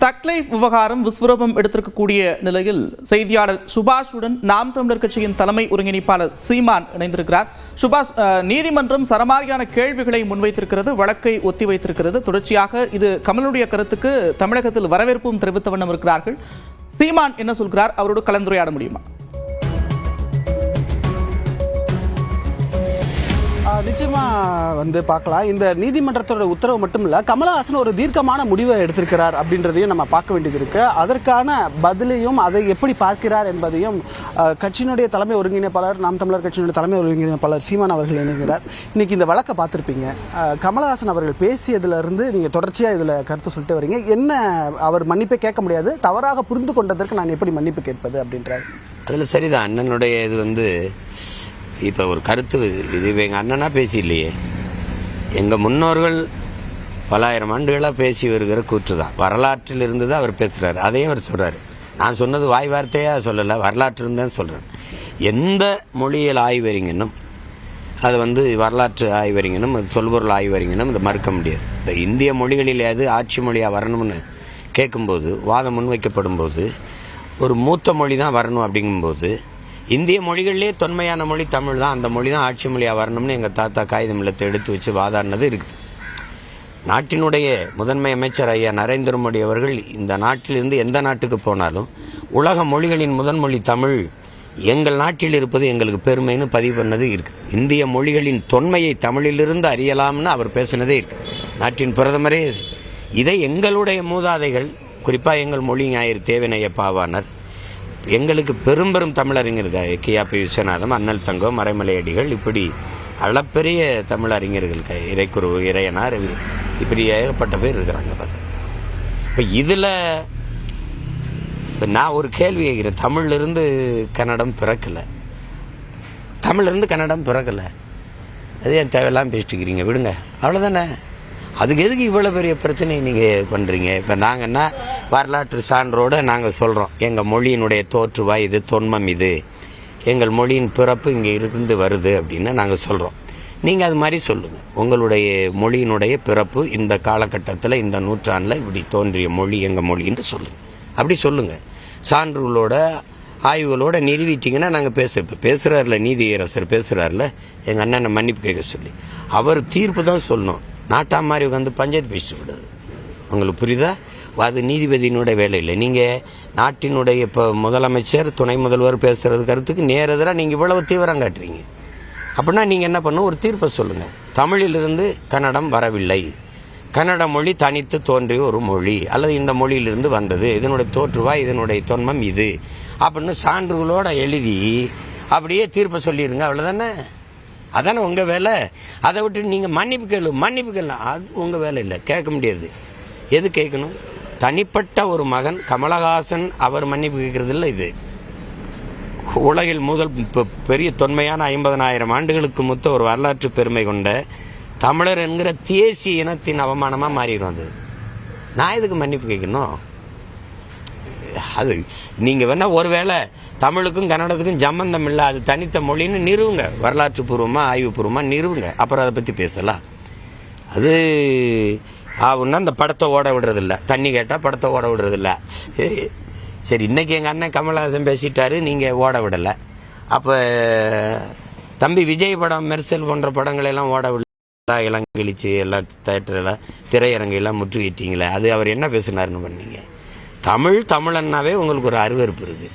Thug Life விவகாரம் விஸ்வரூபம் எடுத்திருக்கக்கூடிய நிலையில் செய்தியாளர் சுபாஷுடன் நாம் தமிழர் கட்சியின் தலைமை ஒருங்கிணைப்பாளர் சீமான் இணைந்திருக்கிறார். சுபாஷ், நீதிமன்றம் சரமாரியான கேள்விகளை முன்வைத்திருக்கிறது, வழக்கை ஒத்திவைத்திருக்கிறது. தொடர்ச்சியாக இது கமலுடைய கருத்துக்கு தமிழகத்தில் வரவேற்பும் தெரிவித்த வண்ணம் இருக்கிறார்கள். சீமான் என்ன சொல்கிறார்? அவரோடு கலந்துரையாட முடியுமா? நிச்சயமா பார்க்கலாம். இந்த நீதிமன்றத்தோட உத்தரவு மட்டும் இல்ல, கமலஹாசன் ஒரு தீர்க்கமான முடிவை எடுத்திருக்கிறார் அப்படின்றதையும் நம்ம பார்க்க வேண்டியது இருக்கு. அதற்கான பதிலையும் அதை எப்படி பார்க்கிறார் என்பதையும் கட்சியினுடைய தலைமை ஒருங்கிணைப்பாளர், நாம் தமிழர் கட்சியினுடைய தலைமை ஒருங்கிணைப்பாளர் சீமான் அவர்கள் இணைகிறார். இன்னைக்கு இந்த வழக்கை பார்த்திருப்பீங்க. கமலஹாசன் அவர்கள் பேசியதுல இருந்து நீங்க தொடர்ச்சியா இதுல கருத்து சொல்லிட்டு வரீங்க. என்ன, அவர் மன்னிப்பை கேட்க முடியாது, தவறாக புரிந்து கொண்டதற்கு நான் எப்படி மன்னிப்பு கேட்பது அப்படின்றார். அதுல சரிதான். அண்ணனுடைய இது இப்போ ஒரு கருத்து, இது எங்கள் அண்ணனா பேசி இல்லையே, எங்கள் முன்னோர்கள் பலாயிரம் ஆண்டுகளாக பேசி வருகிற கூற்று தான். வரலாற்றில் இருந்து தான் அவர் பேசுகிறார். அதையும் அவர் சொல்கிறார். நான் சொன்னது வாய் வார்த்தையாக சொல்லலை, வரலாற்றிலிருந்து தான் சொல்கிறேன். எந்த மொழியியல் ஆய்வறிஞனும் அது வரலாற்று ஆய்வறிஞனும் சொல்பொருள் ஆய்வறிஞனும் இதை மறுக்க முடியாது. இந்த இந்திய மொழிகளில் எது ஆட்சி மொழியாக வரணும்னு கேட்கும்போது, வாதம் முன்வைக்கப்படும் போது, ஒரு மூத்த மொழி தான் வரணும் அப்படிங்கும்போது, இந்திய மொழிகளிலே தொன்மையான மொழி தமிழ் தான், அந்த மொழி தான் ஆட்சி மொழியாக வரணும்னு எங்கள் தாத்தா காகிதம் இல்லத்தை எடுத்து வச்சு வாதாடினது இருக்குது. நாட்டினுடைய முதன்மை அமைச்சர் ஐயா நரேந்திர மோடி அவர்கள் இந்த நாட்டிலிருந்து எந்த நாட்டுக்கு போனாலும் உலக மொழிகளின் முதன் மொழி தமிழ், எங்கள் நாட்டில் இருப்பது எங்களுக்கு பெருமைன்னு பதிவு பண்ணது இருக்குது. இந்திய மொழிகளின் தொன்மையை தமிழிலிருந்து அறியலாம்னு அவர் பேசினதே இருக்குது. நாட்டின் பிரதமரே இதை எங்களுடைய மூதாதைகள், குறிப்பாக எங்கள் மொழி ஞாயிறு தேவனைய பாவாணர், எங்களுக்கு பெரும் தமிழறிஞர்கள் கியாபி விஸ்வநாதம், அண்ணல் தங்கோ, மறைமலையடிகள், இப்படி அளப்பெரிய தமிழறிஞர்கள், இறைக்குரு இறையனார், இப்படி ஏகப்பட்ட பேர் இருக்கிறாங்க. இப்போ இதில் நான் ஒரு கேள்வி கேட்கிறேன். தமிழ்லேருந்து கன்னடம் பிறக்கலை, தமிழ்லேருந்து கன்னடம் பிறக்கலை, அது ஏன் தேவையில்லாமல் பேசிட்டு இருக்கிறீங்க? விடுங்க, அவ்வளோதானே. அதுக்கு எதுக்கு இவ்வளோ பெரிய பிரச்சனையை நீங்கள் பண்ணுறீங்க? இப்போ நாங்கள் என்ன வரலாற்று சான்றோடு நாங்கள் சொல்கிறோம், எங்கள் மொழியினுடைய தோற்றுவாய் இது, தொன்மம் இது, எங்கள் மொழியின் பிறப்பு இங்கே இருந்து வருது அப்படின்னு நாங்கள் சொல்கிறோம். நீங்கள் அது மாதிரி சொல்லுங்கள், உங்களுடைய மொழியினுடைய பிறப்பு இந்த காலகட்டத்தில், இந்த நூற்றாண்டில் இப்படி தோன்றிய மொழி எங்கள் மொழின்னு சொல்லுங்கள். அப்படி சொல்லுங்கள், சான்றுகளோட ஆய்வுகளோட நிறுவிட்டிங்கன்னா நாங்கள் பேசுகிறார்ல, நீதியரசர் பேசுகிறார்ல, எங்கள் அண்ணனை மன்னிப்பு கேட்க சொல்லி அவர் தீர்ப்பு தான் சொல்லணும். நாட்டா மாதிரி உட்காந்து பஞ்சாயத்து பேசிட்டு விடாது. உங்களுக்கு புரியுதா? அது நீதிபதியினுடைய வேலை இல்லை. நீங்கள் நாட்டினுடைய இப்போ முதலமைச்சர், துணை முதல்வர் பேசுகிறது கருத்துக்கு நேரெதிராக நீங்கள் இவ்வளவு தீவிரம் காட்டுறீங்க. அப்படின்னா நீங்கள் என்ன பண்ணணும், ஒரு தீர்ப்பை சொல்லுங்கள். தமிழிலிருந்து கன்னடம் வரவில்லை, கன்னட மொழி தனித்து தோன்றிய ஒரு மொழி, அல்லது இந்த மொழியிலிருந்து வந்தது, இதனுடைய தோற்றுவாய், இதனுடைய தொன்மம் இது அப்படின்னு சான்றுகளோட எழுதி அப்படியே தீர்ப்பை சொல்லிடுங்க. அவ்வளோதானே, அதானே உங்கள் வேலை. அதை விட்டு நீங்கள் மன்னிப்பு கேளு, அது உங்கள் வேலை இல்லை, கேட்க முடியாது. எது கேட்கணும்? தனிப்பட்ட ஒரு மகன் கமலஹாசன் அவர் மன்னிப்பு கேட்கறது இல்லை. இது உலகில் முதல் பெரிய தொன்மையான 50,000 ஆண்டுகளுக்கு மொத்த ஒரு வரலாற்று பெருமை கொண்ட தமிழர் என்கிற தேசிய இனத்தின் அவமானமாக மாறிடும். அது நான் எதுக்கு மன்னிப்பு கேட்கணும்? அது நீங்கள் வேணால் ஒருவேளை தமிழுக்கும் கன்னடத்துக்கும் சம்பந்தம் இல்லை, அது தனித்த மொழின்னு நிறுவுங்க, வரலாற்று பூர்வமாக ஆய்வுபூர்வமாக நிறுவுங்க, அப்புறம் அதை பற்றி பேசலாம். அது ஆகுன்னா அந்த படத்தை ஓட விடுறதில்ல, தண்ணி கேட்டால் படத்தை ஓட விடுறதில்ல. சரி, இன்றைக்கி எங்கள் அண்ணன் கமலஹாசன் பேசிட்டாரு, நீங்கள் ஓட விடலை. அப்போ தம்பி விஜய் படம், மெர்சல் போன்ற படங்களெல்லாம் ஓட விடல, இளங்கழிச்சு எல்லாம் தேட்டரில் திரையரங்கெல்லாம் முற்றுகிட்டீங்களே, அது அவர் என்ன பேசினாருன்னு பண்ணீங்க? தமிழன்னாவே உங்களுக்கு ஒரு அருவருப்பு இருக்குது,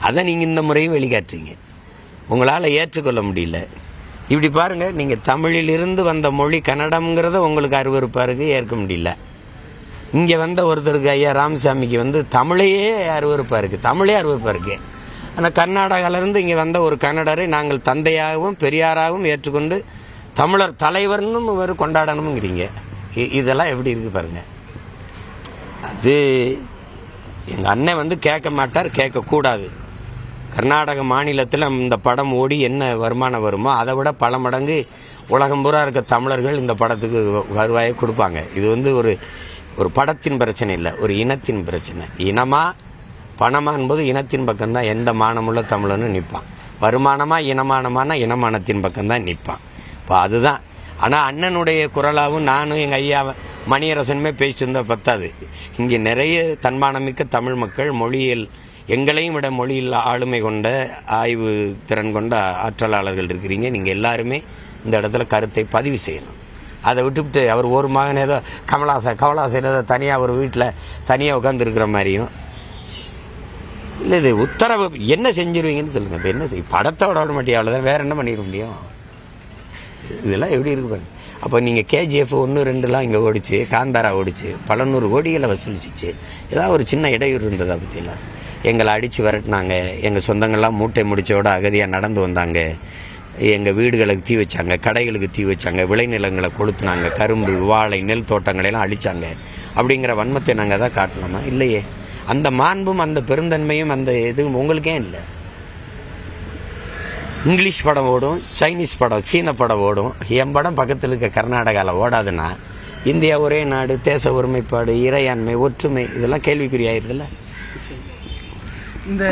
அதை நீங்கள் இந்த முறையும் வெளிக்காட்டுறீங்க. உங்களால் ஏற்றுக்கொள்ள முடியல. இப்படி பாருங்கள், நீங்கள் தமிழிலிருந்து வந்த மொழி கன்னடம்ங்கிறத உங்களுக்கு அருவருப்பாக இருக்குது, ஏற்க முடியல. இங்கே வந்த ஒருத்தருக்கு, ஐயா ராமசாமிக்கு தமிழையே அருவருப்பாக இருக்குது, தமிழே அருவருப்பாக இருக்குது. ஆனால் கர்நாடகாவிலேருந்து இங்கே வந்த ஒரு கன்னடரை நாங்கள் தந்தையாகவும் பெரியாராகவும் ஏற்றுக்கொண்டு தமிழர் தலைவர்னு ஒரு கொண்டாடணுங்கிறீங்க. இதெல்லாம் எப்படி இருக்குது பாருங்கள். அது எங்கள் அண்ணன் கேட்க மாட்டார், கேட்கக்கூடாது. கர்நாடக மாநிலத்தில் இந்த படம் ஓடி என்ன வருமானம் வருமோ அதை விட பல மடங்கு உலகம் பூரா இருக்க தமிழர்கள் இந்த படத்துக்கு வருவாயை கொடுப்பாங்க. இது ஒரு படத்தின் பிரச்சனை இல்லை, ஒரு இனத்தின் பிரச்சனை. இனமா பணமா என்பது இனத்தின் பக்கம்தான் எந்த மானமுள்ள தமிழன்னு நிற்பான். வருமானமா இனமானமான இனமானத்தின் பக்கம்தான் நிற்பான். இப்போ அதுதான். ஆனால் அண்ணனுடைய குரலாகவும் நானும் எங்கள் ஐயா மணியரசனுமே பேசிட்டு இருந்தால் பத்தாது. இங்கே நிறைய தன்மானமிக்க தமிழ் மக்கள், மொழியியல் எங்களையும் விட மொழியில் ஆளுமை கொண்ட, ஆய்வு திறன் கொண்ட ஆற்றலாளர்கள் இருக்கிறீங்க. நீங்கள் எல்லாருமே இந்த இடத்துல கருத்தை பதிவு செய்யணும். அதை விட்டுவிட்டு அவர் ஒரு மகன் ஏதோ கமலாசன் ஏதோ தனியாக ஒரு வீட்டில் தனியாக உட்காந்துருக்கிற மாதிரியும் இல்லை. இது உத்தரவு என்ன செஞ்சிருவீங்கன்னு சொல்லுங்கள். இப்போ என்ன படத்தோட விட மாட்டியா, அவ்வளோதான், வேறு என்ன பண்ணிட முடியும்? இதெல்லாம் எப்படி இருக்கு பாருங்க. அப்போ நீங்கள் கேஜிஎஃப் 1, 2லாம் இங்கே ஓடிச்சு, காந்தாரா ஓடிச்சு, பல 100 கோடிகளை வசூலிச்சிச்சு. ஏதாவது ஒரு சின்ன இடையூறு இருந்ததை பற்றிலாம் எங்களை அடித்து விரட்டினாங்க. எங்கள் சொந்தங்கள்லாம் மூட்டை முடிச்சோட அகதியாக நடந்து வந்தாங்க. எங்கள் வீடுகளுக்கு தீ வச்சாங்க, கடைகளுக்கு தீ வச்சாங்க, விளைநிலங்களை கொளுத்துனாங்க, கரும்பு, வாழை, நெல் தோட்டங்களெல்லாம் அழிச்சாங்க. அப்படிங்கிற வன்மத்தை நாங்கள் தான் காட்டலாமா? இல்லையே. அந்த மாண்பும் அந்த பெருந்தன்மையும் அந்த இதுவும் உங்களுக்கே இல்லை. இங்கிலீஷ் படம் ஓடும், சைனீஸ் படம், சீன படம் ஓடும். என் படம் பக்கத்தில் இருக்க கர்நாடகாவில் ஓடாதுன்னா இந்தியா ஒரே நாடு, தேச ஒருமைப்பாடு, இறையாண்மை, ஒற்றுமை இதெல்லாம் கேள்விக்குறியாயிருதுல்ல. இந்த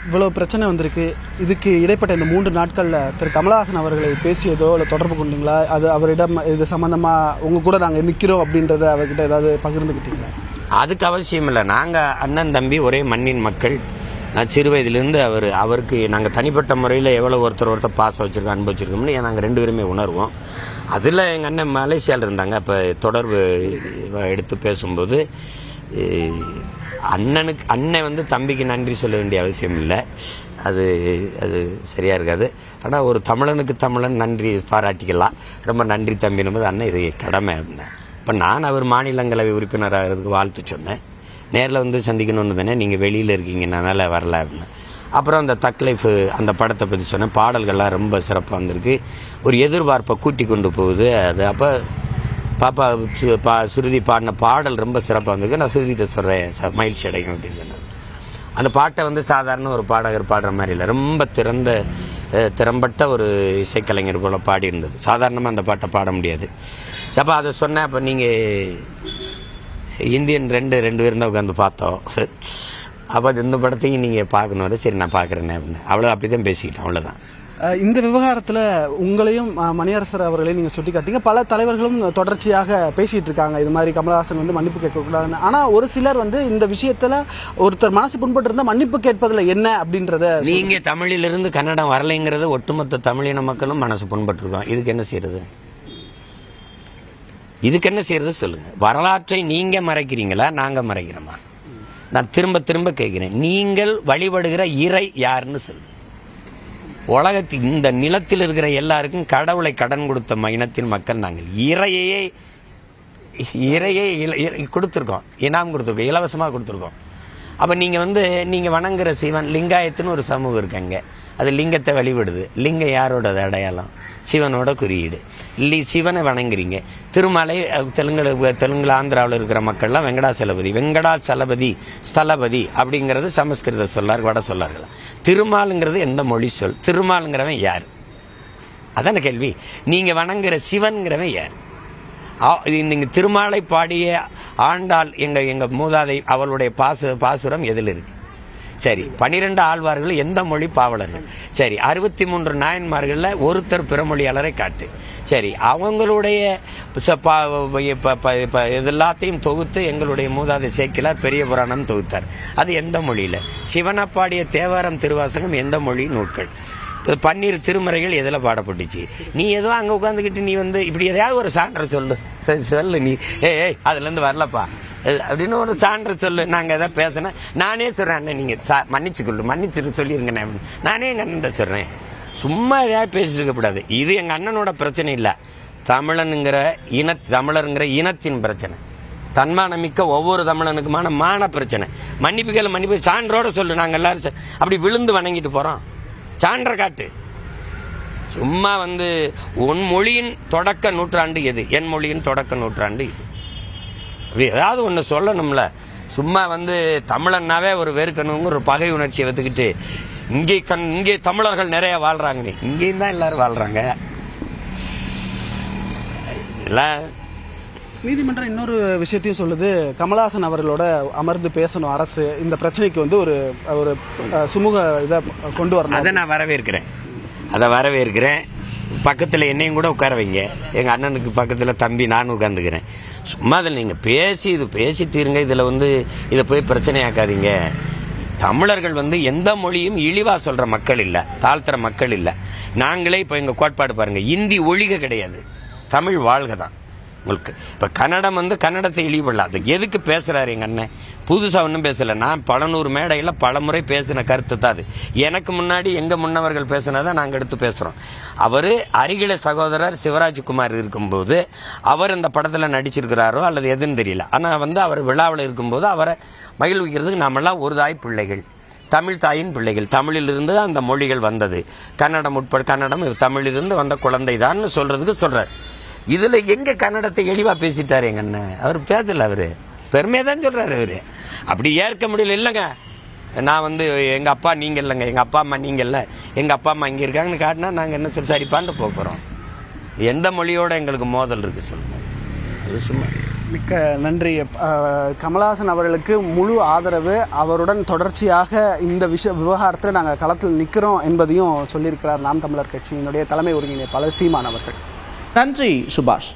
இவ்வளவு பிரச்சனை வந்திருக்கு. இதுக்கு இடைப்பட்ட இந்த 3 நாட்களில் திரு கமலஹாசன் அவர்களை பேசியதோ இல்லை தொடர்பு கொண்டீங்களா? அது அவரிடம் இது சம்மந்தமாக உங்கள் கூட நாங்கள் நிற்கிறோம் அப்படின்றத அவர்கிட்ட ஏதாவது பகிர்ந்துக்கிட்டீங்களா? அதுக்கு அவசியம் இல்லை. நாங்கள் அண்ணன் தம்பி, ஒரே மண்ணின் மக்கள். நான் சிறு வயதிலேருந்து அவருக்கு நாங்கள் தனிப்பட்ட முறையில் எவ்வளோ ஒருத்தர் பாசம் வச்சுருக்கோம், அன்பு வச்சுருக்கோம்னு நாங்கள் 2 பேருமே உணர்வோம். அதில் எங்கள் அண்ணன் மலேசியாவில் இருந்தாங்க. அப்போ தொடர்பு எடுத்து பேசும்போது அண்ணன் தம்பிக்கு நன்றி சொல்ல வேண்டிய அவசியம் இல்லை. அது சரியாக இருக்காது. ஆனால் ஒரு தமிழனுக்கு தமிழன் நன்றி பாராட்டிக்கலாம். ரொம்ப நன்றி தம்பினும் போது அண்ணன் இது கடமை அப்படின்னா. இப்போ நான் அவர் மாநிலங்களவை உறுப்பினராகிறதுக்கு வாழ்த்து சொன்னேன். நேரில் சந்திக்கணும்னு தானே, நீங்கள் வெளியில் இருக்கீங்க, அதனால் வரல அப்படின்னு. அப்புறம் அந்த தக் லைஃப் அந்த படத்தை பற்றி சொன்னேன். பாடல்கள்லாம் ரொம்ப சிறப்பாக வந்திருக்கு. ஒரு எதிர்பார்ப்பை கூட்டி கொண்டு போகுது அது. அப்போ பாப்பா சுருதி பாடின பாடல் ரொம்ப சிறப்பாக வந்திருக்கு. நான் சுருதிகிட்ட சொல்கிறேன், மகிழ்ச்சி அடையும் அப்படின்னு சொன்னார். அந்த பாட்டை சாதாரண ஒரு பாடகர் பாடுற மாதிரி இல்லை, ரொம்ப திறம்பட்ட ஒரு இசைக்கலைஞர் போல் பாடியிருந்தது. சாதாரணமாக அந்த பாட்டை பாட முடியாது. அப்போ அதை சொன்னேன். அப்போ நீங்கள் இந்தியன் 2 பேரும் தான் உட்காந்து பார்த்தோம். அப்போ இந்த படத்தையும் நீங்கள் பார்க்கணும். சரி நான் பார்க்குறேன்னே அப்படின்னு. அப்படி தான் பேசிக்கிட்டேன், அவ்வளோதான். இந்த விவகாரத்தில் உங்களையும் மணியரசர் அவர்களையும் நீங்கள் சுட்டி காட்டிங்க. பல தலைவர்களும் தொடர்ச்சியாக பேசிகிட்டு இருக்காங்க, இது மாதிரி கமலஹாசன் மன்னிப்பு கேட்கக்கூடாதுன்னு. ஆனால் ஒரு சிலர் இந்த விஷயத்தில் ஒருத்தர் மனசு புண்பட்டு இருந்தால் மன்னிப்பு கேட்பதில் என்ன அப்படின்றத, நீங்கள் தமிழிலிருந்து கன்னடம் வரலைங்கிறது ஒட்டுமொத்த தமிழின மக்களும் மனசு புண்பட்டுருக்கோம். இதுக்கு என்ன செய்யறது சொல்லுங்க. வரலாற்றை நீங்க மறைக்கிறீங்களா, நாங்க மறைக்கிறோமா? நான் திரும்ப திரும்ப கேட்கிறேன். நீங்கள் வழிபடுகிற இறை யாருன்னு சொல்லுங்க. உலகத்தில் இந்த நிலத்தில் இருக்கிற எல்லாருக்கும் கடவுளை கடன் கொடுத்த இனத்தின் மக்கள் நாங்கள். இறையை கொடுத்துருக்கோம், இனாம் கொடுத்துருக்கோம், இலவசமாக கொடுத்துருக்கோம். அப்போ நீங்கள் வணங்குற சிவன் லிங்காயத்துன்னு ஒரு சமூகம் இருக்காங்க. அது லிங்கத்தை வழிபடுது. லிங்கம் யாரோட அடையாளம்? சிவனோட குறியீடு. சிவனை வணங்குறீங்க. திருமலை தெலுங்குல ஆந்திராவில் இருக்கிற மக்கள்லாம் வெங்கடாசலபதி ஸ்தலபதி அப்படிங்கிறது சமஸ்கிருத சொல்லார், வட சொல்லார்கள். திருமாலுங்கிறது எந்த மொழி சொல்? திருமாலுங்கிறவன் யார்? அதான கேள்வி. நீங்க வணங்குற சிவன்கிறவன் யார்? நீங்க திருமாலை பாடிய ஆண்டாள் எங்க மூதாதை, அவளுடைய பாசுரம் எதில் இருக்கு? சரி, 12 ஆழ்வார்கள் எந்த மொழி பாவலர்கள்? சரி, 63 நாயன்மார்களில் ஒருத்தர் பிறமொழியாளரை காட்டு. சரி, அவங்களுடைய எல்லாத்தையும் தொகுத்து எங்களுடைய மூதாதை சேக்கிலார் பெரிய புராணம் தொகுத்தார். அது எந்த மொழியில்? சிவனை பாடிய தேவாரம், திருவாசகம் எந்த மொழி நூல்கள்? 12 திருமுறைகள் எதில் பாடப்பட்டுச்சு? நீ ஏதோ அங்கே உட்காந்துக்கிட்டு நீ இப்படி எதையாவது ஒரு சான்றை சொல்லு. நீ அதுலேருந்து வரலப்பா அப்படின்னு ஒரு சான்று சொல்லு. நாங்கள் எதாவது பேசினேன், நானே சொல்கிறேன், அண்ணன் நீங்கள் மன்னிச்சுட்டு சொல்லிருங்க. நானே எங்கள் அண்ணன் சொல்கிறேன். சும்மா எதாவது பேசிட்டு இருக்கக்கூடாது. இது எங்கள் அண்ணனோட பிரச்சனை இல்லை, தமிழனுங்கிற தமிழருங்கிற இனத்தின் பிரச்சனை. தன்மானமிக்க ஒவ்வொரு தமிழனுக்குமான மான பிரச்சனை. மன்னிப்பு சான்றோட சொல்லு. நாங்கள் எல்லாரும் அப்படி விழுந்து வணங்கிட்டு போகிறோம். சான்ற காட்டு. சும்மா உன் மொழியின் தொடக்க நூற்றாண்டு எது? என் மொழியின் தொடக்க நூற்றாண்டு இது. ஏதாவது ஒன்று சொல்லணும்ல. சும்மா தமிழன்னாவே ஒரு வெறுக்கணுங்கிற ஒரு பகை உணர்ச்சியை வைத்துக்கிட்டு இங்கே தமிழர்கள் நிறைய வாழ்றாங்க. இங்கேயும் தான் எல்லாரும் வாழ்றாங்க. நீதிமன்றம் இன்னொரு விஷயத்தையும் சொல்லுது. கமலஹாசன் அவர்களோட அமர்ந்து பேசணும் அரசு. இந்த பிரச்சனைக்கு ஒரு சுமூக இதை கொண்டு வரணும். அதை நான் வரவேற்கிறேன். பக்கத்தில் என்னையும் கூட உட்கார வைங்க, எங்கள் அண்ணனுக்கு பக்கத்தில் தம்பி நான் உட்காந்துக்கிறேன். சும்மா அதில் நீங்கள் பேசி தீருங்க. இதில் இதை போய் பிரச்சனையாக்காதீங்க. தமிழர்கள் எந்த மொழியும் இழிவாக சொல்கிற மக்கள் இல்லை, தாழ்த்துற மக்கள் இல்லை. நாங்களே இப்போ எங்கள் கோட்பாடு பாருங்கள், இந்தி ஒழிக கிடையாது, தமிழ் வாழ்க தான். உங்களுக்கு இப்போ கன்னடம் கன்னடத்தை இழிவுபடலாம். அதுக்கு எதுக்கு பேசுகிறாரு எங்கள் அண்ணன்? புதுசாக ஒன்றும் பேசலை. நான் பல நூறு மேடையில் பல முறை பேசின கருத்து தான் அது. எனக்கு முன்னாடி எங்கள் முன்னவர்கள் பேசினதை நாங்கள் எடுத்து பேசுகிறோம். அவர் அருகில சகோதரர் சிவராஜ்குமார் இருக்கும்போது அவர் இந்த படத்தில் நடிச்சிருக்கிறாரோ அல்லது எதுன்னு தெரியல. ஆனால் அவர் விழாவில் இருக்கும்போது அவரை மகிழ்விக்கிறதுக்கு நாமெல்லாம் ஒரு தாய் பிள்ளைகள், தமிழ் தாயின் பிள்ளைகள். தமிழிலிருந்து அந்த மொழிகள் வந்தது. கன்னடம் உட்பட கன்னடம் தமிழிலிருந்து வந்த குழந்தை தான் சொல்கிறதுக்கு சொல்கிறார். இதில் எங்கே கன்னடத்தை எளிவாக பேசிட்டார் எங்கள் அண்ணன்? அவர் பேசலை, அவர் பெருமையாக தான் சொல்கிறார். அவர் அப்படி ஏற்க முடியல. இல்லைங்க, நான் எங்கள் அப்பா நீங்கள் இல்லைங்க, எங்கள் அப்பா அம்மா நீங்கள் இல்லை, எங்கள் அப்பா அம்மா இங்கே இருக்காங்கன்னு காட்டினா நாங்கள் என்ன சொல்லி சரிப்பாண்டு போகிறோம். எந்த மொழியோட எங்களுக்கு மோதல் இருக்குது சொல்லுங்கள்? அது சும்மா. மிக்க நன்றி. கமலஹாசன் அவர்களுக்கு முழு ஆதரவு. அவருடன் தொடர்ச்சியாக இந்த விவகாரத்தில் நாங்கள் களத்தில் நிற்கிறோம் என்பதையும் சொல்லியிருக்கிறார் நாம் தமிழர் கட்சியினுடைய தலைமை ஒருங்கிணைப்பாளர் சீமான் அவர்கள். நன்றி சுபாஷ்.